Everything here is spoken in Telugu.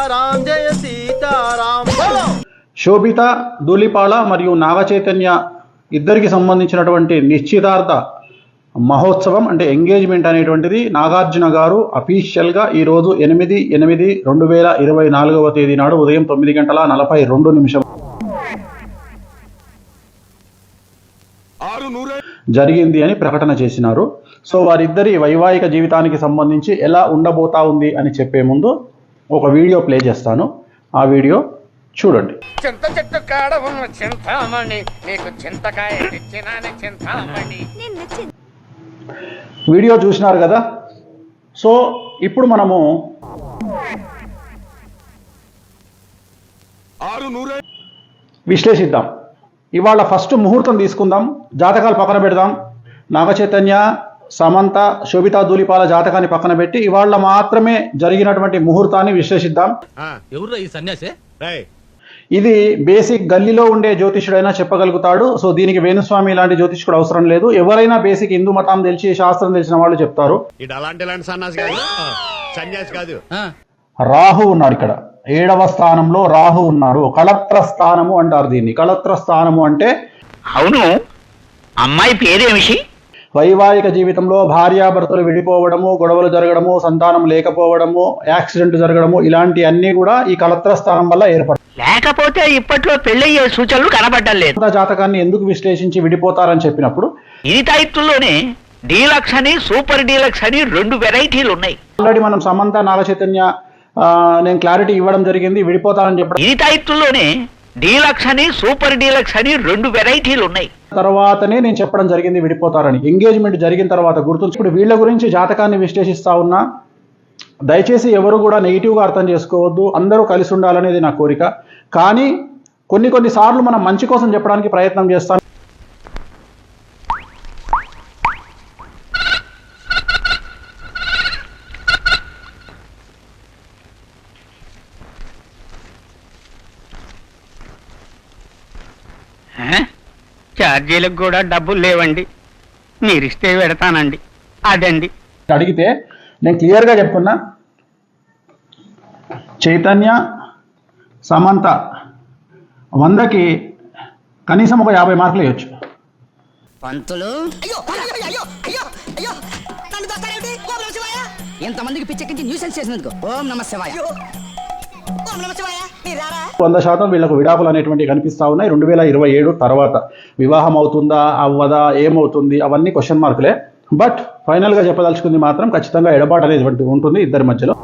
సీతారాం జయ సీతారాం. శోభిత ధూళిపాల మరియు నాగచైతన్య ఇద్దరికి సంబంధించినటువంటి నిశ్చితార్థ మహోత్సవం అంటే ఎంగేజ్మెంట్ అనేటువంటిది నాగార్జున గారు అఫీషియల్గా ఈరోజు 8/8/2024 నాడు ఉదయం 9:42 జరిగింది అని ప్రకటన చేసినారు. సో వారిద్దరి వైవాహిక జీవితానికి సంబంధించి ఎలా ఉండబోతా ఉంది అని చెప్పే ముందు ఒక వీడియో ప్లే చేస్తాను. ఆ వీడియో చూడండి. చింత చెట్టు కాడ ఉన్న చింతామణి నీకు చింతకాయ తెచ్చినాని చింతామణి. వీడియో చూసినారు కదా. సో ఇప్పుడు మనము విశ్లేషిద్దాం. ఇవాళ ఫస్ట్ ముహూర్తం తీసుకుందాం, జాతకాలు పక్కన పెడదాం. నాగచైతన్య, సమంత, శోభితా ధూళిపాల జాతకాన్ని పక్కన పెట్టి ఇవాళ మాత్రమే జరిగినటువంటి ముహూర్తాన్ని విశ్లేషిద్దాం. ఇది బేసిక్ గల్లీలో ఉండే జ్యోతిష్యుడైనా చెప్పగలుగుతాడు. సో దీనికి వేణుస్వామి లాంటి జ్యోతిష్కుడు అవసరం లేదు. ఎవరైనా బేసిక్ హిందూ మతం తెలిసి శాస్త్రం తెలిసిన వాళ్ళు చెప్తారు. రాహు ఉన్నాడు ఇక్కడ 7వ స్థానంలో రాహు ఉన్నాడు. కళత్ర స్థానము అంటారు దీన్ని. కళత్ర స్థానము అంటే అవును, అమ్మాయి పేరేమిటి? వైవాహిక జీవితంలో భార్యాభర్తలు విడిపోవడము, గొడవలు జరగడము, సంతానం లేకపోవడము, యాక్సిడెంట్ జరగడము, ఇలాంటి అన్ని కూడా ఈ కళత్ర స్థానం వల్ల ఏర్పడతాయి. లేకపోతే ఇప్పట్లో పెళ్ళయ్యే సూచనలు కనబడ్డం లేదు. జాతకాన్ని ఎందుకు విశ్లేషించి విడిపోతారని చెప్పినప్పుడు ఇది టైట్లోనే డీలక్స్ అని సూపర్ డీలక్స్ అని 2 వెరైటీలు ఉన్నాయి. ఆల్రెడీ మనం సమంత, నాగచైతన్య నేను క్లారిటీ ఇవ్వడం జరిగింది, విడిపోతారని చెప్పడం. ఇది టైట్లోనే డీలక్స్ అని సూపర్ డీలక్స్ అని 2 వెరైటీలు ఉన్నాయి. తర్వాతనే నేను చెప్పడం జరిగింది విడిపోతారని. ఎంగేజ్మెంట్ జరిగిన తర్వాత గుర్తుంచుకుంటే వీళ్ళ గురించి జాతకాన్ని విశ్లేషిస్తా ఉన్నా. దయచేసి ఎవరు కూడా నెగిటివ్గా అర్థం చేసుకోవద్దు. అందరూ కలిసి ఉండాలనేది నా కోరిక. కానీ కొన్ని సార్లు మనం మంచి కోసం చెప్పడానికి ప్రయత్నం చేస్తాం. ఛార్జీలకు కూడా డబ్బులు లేవండి, మీరిస్తే పెడతానండి. అదండి అడిగితే నేను క్లియర్గా చెప్తున్నా, చైతన్య, సమంత 100కి కనీసం ఒక 50 మార్కులు ఇవ్వచ్చు. పంతులు ఎంతమందికి పిచ్చెక్కించి న్యూసెన్స్ చేసినందుకు ఓం నమ శివాయ. 100% వీళ్ళకు విడాకులు అనేటువంటివి కనిపిస్తా ఉన్నాయి. 2027 తర్వాత వివాహం అవుతుందా అవ్వదా ఏమవుతుంది అవన్నీ క్వశ్చన్ మార్కులే. బట్ ఫైనల్గా చెప్పదలుచుకుంది మాత్రం ఖచ్చితంగా ఎడబాటు అనేది ఉంటుంది ఇద్దరి మధ్యలో.